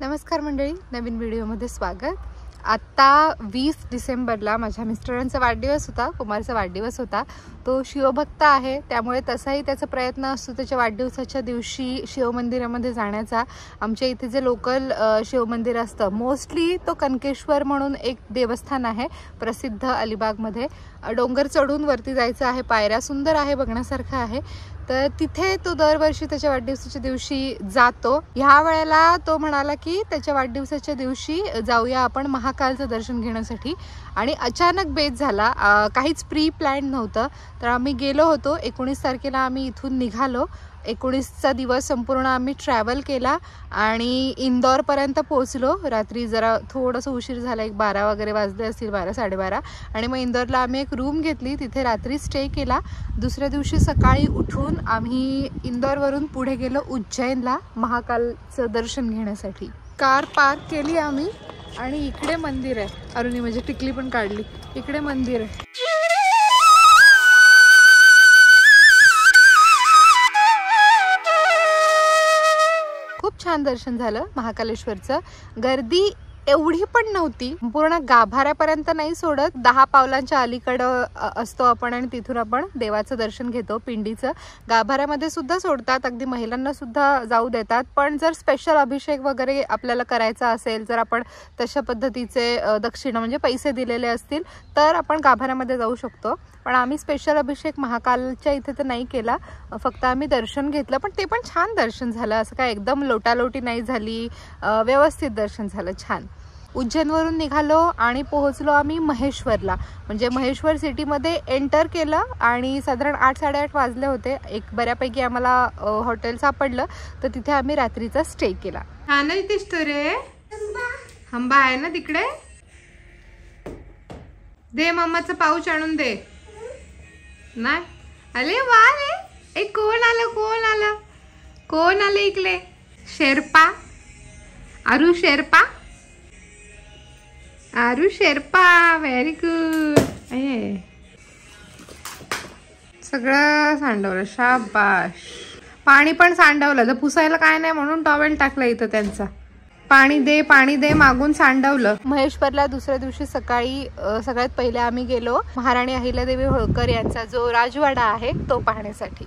नमस्कार मंडळी, नवीन व्हिडिओमध्ये स्वागत। आता 20 डिसेंबरला माझ्या मिस्टरांचा वाढदिवस होता, कुमारचा वाढदिवस होता। तो शिवभक्त आहे, त्यामुळे तसाही त्याचा प्रयत्न असतो त्याच्या वाढदिवसाच्या दिवशी शिवमंदिरामध्ये जाण्याचा। आमच्या इथे जे लोकल शिवमंदिर असतं, मोस्टली तो कनकेश्वर म्हणून एक देवस्थान आहे प्रसिद्ध अलिबागमध्ये। डोंगर चढून वरती जायचं आहे, पायऱ्या सुंदर आहे, बघण्यासारखं आहे। तर तिथे तो दरवर्षी त्याच्या वाढदिवसाच्या दिवशी जातो। ह्या वेळेला तो म्हणाला की त्याच्या वाढदिवसाच्या दिवशी जाऊया आपण महाकालचं दर्शन घेण्यासाठी, आणि अचानक बेत झाला। काहीच प्री प्लॅन नव्हतं, तर आम्ही गेलो होतो। 19 तारखेला आम्ही इथून निघालो। 19चा दिवस संपूर्ण आम्ही ट्रॅव्हल केला आणि इंदोरपर्यंत पोहोचलो। रात्री जरा थोडंसं उशीर झाला, 12 वगैरे वाजले असतील, 12 साडेबारा। आणि मग इंदोरला आम्ही एक रूम घेतली, तिथे रात्री स्टे केला। दुसऱ्या दिवशी सकाळी उठून आम्ही इंदोरवरून पुढे गेलो उज्जैनला महाकालचं दर्शन घेण्यासाठी। कार पार्क केली आम्ही आणि इकडे मंदिर आहे। अरुणी म्हणजे टिकली पण काढली, इकडे मंदिर आहे। खूप छान दर्शन झालं महाकालेश्वरचं। गर्दी एवढी पण नव्हती, पूर्ण गाभाऱ्यापर्यंत नाही सोडत, 10 पावलांच्या अलीकडं असतो आपण आणि तिथून आपण देवाचं दर्शन घेतो पिंडीचं। गाभाऱ्यामध्ये सुद्धा सोडतात, अगदी महिलांना सुद्धा जाऊ देतात। पण जर स्पेशल अभिषेक वगैरे आपल्याला करायचा असेल, जर आपण तशा पद्धतीचे दक्षिणा म्हणजे पैसे दिलेले असतील, तर आपण गाभाऱ्यामध्ये जाऊ शकतो। पण आम्ही स्पेशल अभिषेक महाकालच्या इथे तर नाही केला, फक्त आम्ही दर्शन घेतलं। पण ते पण छान दर्शन झालं, असं काय एकदम लोटालोटी नाही झाली, व्यवस्थित दर्शन झालं, छान। उज्जैनवरून निघालो आणि पोहोचलो आम्ही महेश्वरला। म्हणजे महेश्वर सिटीमध्ये एंटर केलं आणि साधारण 8-8:30 वाजले होते। एक बऱ्यापैकी आम्हाला हॉटेल सापडलं, तर तिथे आम्ही रात्रीचा स्टे केला। छान दिसतो रे, हंबा आहे ना तिकडे। दे मम्माचं पाऊच आणून दे। नाही अरे वा रे, कोण आलं कोण आलं कोण आलं इकडे? शेर्पा, आरू शेर्पा, आरू शेर्पा, व्हेरी गुड। सगळं सांडवलं, शाबाश। पाणी पण सांडवलं, तर पुसायला काय नाही म्हणून टॉवेल टाकलं इथं त्यांचा। पाणी दे मागून सांडवलं। महेश्वरला दुसऱ्या दिवशी सकाळी सगळ्यात पहिले आम्ही गेलो महाराणी अहिल्यादेवी होळकर यांचा जो राजवाडा आहे तो पाहण्यासाठी।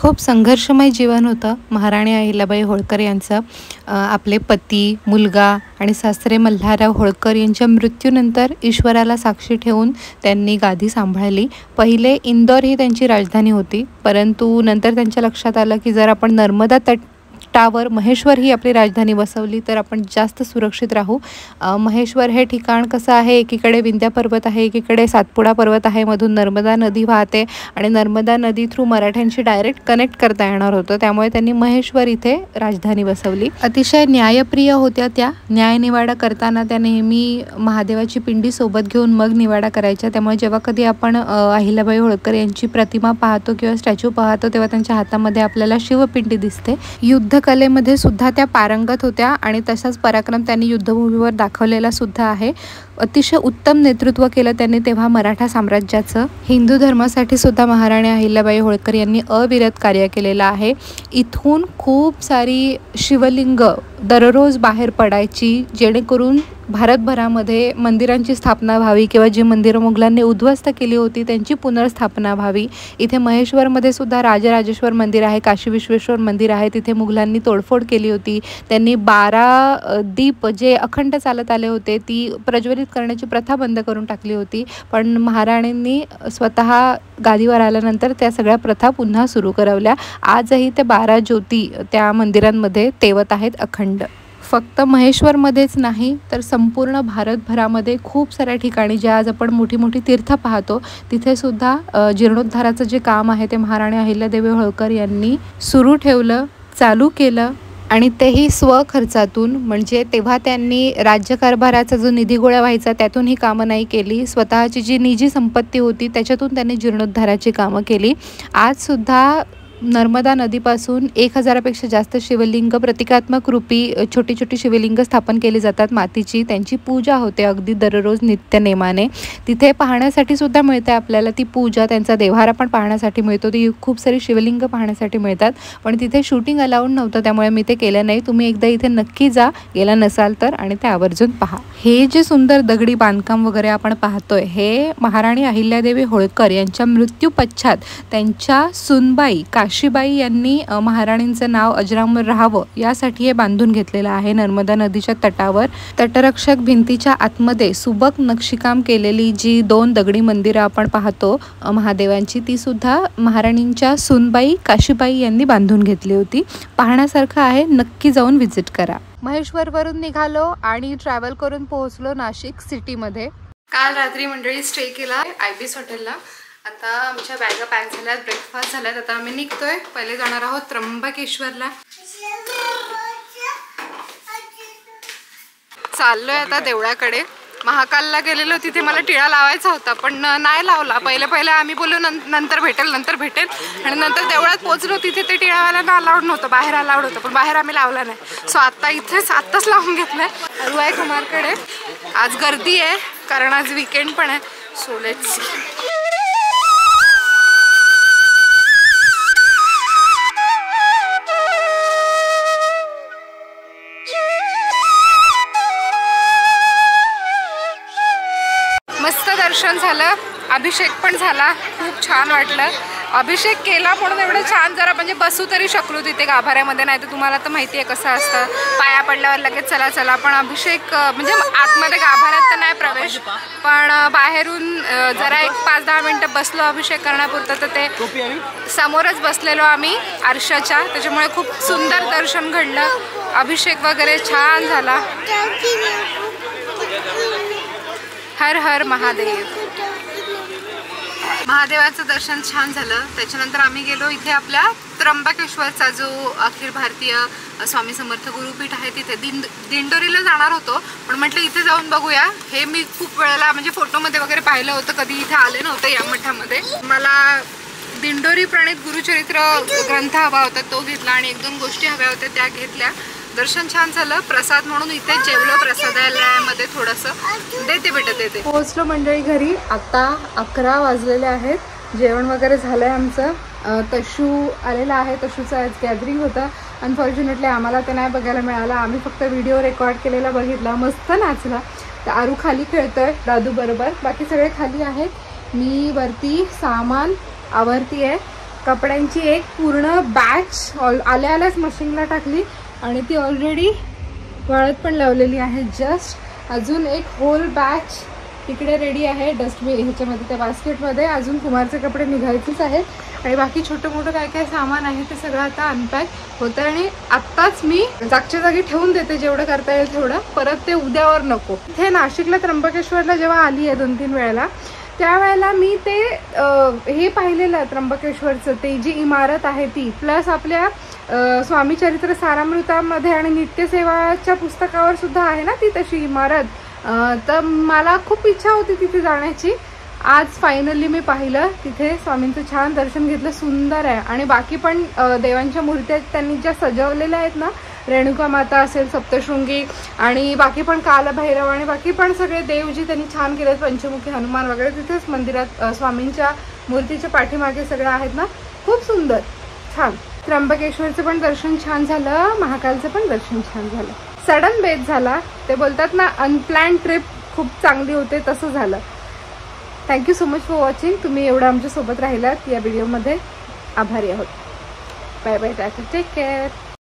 खूप संघर्षमय जीवन होतं महाराणी अहिल्याबाई होळकर यांचं. आपले पती, मुलगा आणि सासरे मल्हारराव होळकर यांच्या मृत्यूनंतर ईश्वराला साक्षी ठेवून त्यांनी गादी सांभाळली. पहिले इंदोर ही त्यांची राजधानी होती, परंतु नंतर त्यांच्या लक्षात आलं की जर आपण नर्मदा तटावर महेश्वर ही आपली राजधानी बसवली तर आपण जास्त सुरक्षित राहू. महेश्वर हे ठिकाण कसं आहे, एकीकडे विंध्या पर्वत आहे, एकीकडे सातपुडा पर्वत आहे, मधून नर्मदा नदी वाहते आणि नर्मदा नदी थ्रू मराठ्यांशी डायरेक्ट कनेक्ट करता येणार होतं. त्यामुळे त्यांनी महेश्वर इथे राजधानी बसवली. अतिशय न्यायप्रिय होत्या त्या. न्याय निवाडा करताना त्या नेहमी महादेवाची पिंडी सोबत घेऊन मग निवाडा करायच्या. त्यामुळे जेव्हा कधी आपण अहिल्याबाई होळकर यांची प्रतिमा पाहतो किंवा स्टॅच्यू पाहतो तेव्हा त्यांच्या हातामध्ये आपल्याला शिवपिंडी दिसते. युद्धकलेमध्ये सुद्धा त्या पारंगत होत्या आणि तसाच पराक्रम त्यांनी युद्धभूमीवर दाखवलेला सुद्धा आहे. अतिशय उत्तम नेतृत्व केलं त्यांनी तेव्हा मराठा साम्राज्याचं. हिंदू धर्मासाठी सुद्धा महाराणी अहिल्याबाई होळकर यांनी अविरत कार्य केलेलं आहे. इथून खूप सारी शिवलिंग दररोज बाहेर पडायची, जेणेकरून भारतभरामध्ये मंदिरांची स्थापना व्हावी किंवा जी मंदिरं मुघलांनी उद्ध्वस्त केली होती त्यांची पुनर्स्थापना व्हावी. इथे महेश्वरमध्ये सुद्धा राजराजेश्वर मंदिर आहे, काशी विश्वेश्वर मंदिर आहे. तिथे मुघलांनी तोडफोड केली होती. त्यांनी 12 दीप जे अखंड चालत आले होते ती प्रज्वलित करण्याची प्रथा बंद करून टाकली होती. पण महाराणींनी स्वतः गादीवर आल्यानंतर त्या सगळ्या प्रथा पुन्हा सुरू करवल्या. आजही ते 12 ज्योती त्या मंदिरांमध्ये तेवत आहेत अखंड. फक्त महेश्वरमध्येच नाही तर संपूर्ण भारतभरामध्ये खूप साऱ्या ठिकाणी जे आज आपण मोठी मोठी तीर्थ पाहतो तिथे सुद्धा जीर्णोद्धाराचं जे काम आहे ते महाराणी अहिल्यादेवी होळकर यांनी सुरू ठेवलं, चालू केलं आणि तेही स्वखर्चातून. म्हणजे तेव्हा त्यांनी राज्यकारभाराचा जो निधी गोळा व्हायचा त्यातून ही कामं नाही केली. स्वतःची जी निजी संपत्ती होती त्याच्यातून त्यांनी जीर्णोद्धाराची कामं केली. आजसुद्धा नर्मदा नदीपासून 1000पेक्षा जास्त शिवलिंग प्रतिकात्मक रूपी छोटी छोटी शिवलिंग स्थापन केली जातात मातीची. त्यांची पूजा होते अगदी दररोज नित्यनेमाने. तिथे पाहण्यासाठी सुद्धा मिळते आपल्याला ती पूजा. त्यांचा देव्हारा पण पाहण्यासाठी मिळतो. ती खूप सारी शिवलिंग पाहण्यासाठी मिळतात. पण तिथे शूटिंग अलाउड नव्हतं त्यामुळे मी ते केलं नाही. तुम्ही एकदा इथे नक्की जा, गेला नसाल तर, आणि ते आवर्जून पहा. हे जे सुंदर दगडी बांधकाम वगैरे आपण पाहतोय हे महाराणी अहिल्यादेवी होळकर यांच्या मृत्यू पश्चात त्यांच्या सुनबाई काशीबाई यांनी महाराणींचं नाव अजरामर राहावं यासाठी हे बांधून घेतलेलं आहे. नर्मदा नदीच्या तटावर तटरक्षक भिंतीच्या आतमध्ये सुबक नक्षीकाम केलेली जी 2 दगडी मंदिरं आपण पाहतो महादेवांची, ती सुद्धा महाराणींच्या सुनबाई काशीबाई यांनी बांधून घेतली होती. पाहण्यासारखं आहे, नक्की जाऊन व्हिजिट करा. महेश्वरवरून निघालो आणि ट्रॅव्हल करून पोहोचलो नाशिक सिटीमध्ये. काल रात्री मंडळी स्टे केला IBS हॉटेलला. आता आमच्या बॅगा पॅक झाल्यात, ब्रेकफास्ट झाल्यात. आता आम्ही निघतोय. पहिले जाणार आहोत त्र्यंबकेश्वरला. चाललोय आता देवळाकडे. महाकालला गेलेलो, तिथे मला टिळा लावायचा होता पण नाही लावला. पहिले आम्ही बोललो नंतर भेटेल आणि नंतर देवळात पोहोचलो तिथे ते टिळावाल्यांना अलाउड नव्हतं, बाहेर अलाउड होतं, पण बाहेर आम्ही लावला नाही. सो आता इथेच आत्ताच लावून घेतलंय रुआय कुमारकडे. आज गर्दी आहे कारण आज वीकेंड पण आहे. So let's see. दर्शन झालं, अभिषेक पण झाला, खूप छान वाटलं. अभिषेक केला म्हणून एवढं छान जरा म्हणजे बसू तरी शकलो तिथे गाभाऱ्यामध्ये. नाही तर तुम्हाला तर माहिती आहे कसं असतं, पाया पडल्यावर लगेच चला. पण अभिषेक म्हणजे आतमध्ये गाभाऱ्यात तर नाही प्रवेश, पण बाहेरून जरा एक 5-10 मिनटं बसलो अभिषेक करण्यापुरतं. तर ते समोरच बसलेलो आम्ही आरशाच्या, त्याच्यामुळे खूप सुंदर दर्शन घडलं. अभिषेक वगैरे छान झाला. हर हर महादेव. महादेवाचं दर्शन छान झालं. त्याच्यानंतर आम्ही गेलो इथे आपल्या त्र्यंबकेश्वरचा जो अखिल भारतीय स्वामी समर्थ गुरुपीठ आहे तिथे. दिंडोरीला जाणार होतो पण म्हटलं इथे जाऊन बघूया. हे मी खूप वेळेला म्हणजे फोटोमध्ये वगैरे पाहिलं होतं, कधी इथे आले नव्हते या मठामध्ये. मला दिंडोरी प्रणित गुरुचरित्र ग्रंथ हवा होता, तो घेतला आणि 1-2 गोष्टी हव्या होत्या त्या घेतल्या. दर्शन छान झालं. प्रसाद म्हणून इथे जेवलो प्रसादालयामध्ये थोडंसं. देते. पोहोचलो मंडळी घरी. आता 11 वाजलेले आहेत. जेवण वगैरे झालंय आमचं. तशू आलेला आहे, तशूचं आज गॅदरिंग होतं. अनफॉर्च्युनेटली आम्हाला ते नाही बघायला मिळालं. आम्ही फक्त व्हिडिओ रेकॉर्ड केलेला बघितला. मस्त नाचला. तर आरू खाली खेळतोय दादू बरोबर, बाकी सगळे खाली आहेत. मी वरती सामान आवरती आहे कपड्यांची एक पूर्ण बॅच आल्याच मशीनला टाकली आणि ती ऑलरेडी वाळत पण लावलेली आहे जस्ट. अजून एक होल बॅच तिकडे रेडी आहे डस्टबिन ह्याच्यामध्ये, त्या बास्केटमध्ये. अजून कुमारचे कपडे निघायचेच आहेत आणि बाकी छोटं मोठं काय काय सामान आहे ते सगळं आता अनपॅक होतं. आणि आत्ताच मी जागच्या जागी ठेवून देते जेवढं करता येईल तेवढं, परत ते उद्यावर नको. इथे नाशिकला त्र्यंबकेश्वरला जेव्हा आली आहे 2-3 वेळेला, त्यावेळेला मी ते हे पाहिलेलं त्र्यंबकेश्वरचं, ते जी इमारत आहे ती, प्लस आपल्या स्वामी चरित्र सारामृतामध्ये आणि नित्यसेवाच्या पुस्तकावर सुद्धा आहे ना ती तशी इमारत. तर मला खूप इच्छा होती तिथे जाण्याची. आज फायनली मी पाहिलं, तिथे स्वामींचं छान दर्शन घेतलं. सुंदर आहे. आणि बाकी पण देवांच्या मूर्त्या त्यांनी ज्या सजवलेल्या आहेत ना, रेणुका माता असेल, सप्तशृंगी आणि बाकी पण कालभैरव आणि बाकी पण सगळे देव जी त्यांनी छान केलेत, पंचमुखी हनुमान वगैरे, तिथेच मंदिरात स्वामींच्या मूर्तीच्या पाठीमागे सगळं आहेत ना, खूप सुंदर छान. त्र्यंबकेश्वरचं पण दर्शन छान झालं, महाकालचं पण दर्शन छान झालं. सडन बेत झाला, ते बोलतात ना अनप्लॅन ट्रिप खूप चांगली होते, तसं झालं. Thank you so much for watching. तुम्ही एवढं आमच्यासोबत राहिलात या व्हिडिओमध्ये, आभारी आहोत. Bye bye, ta-ta, take care.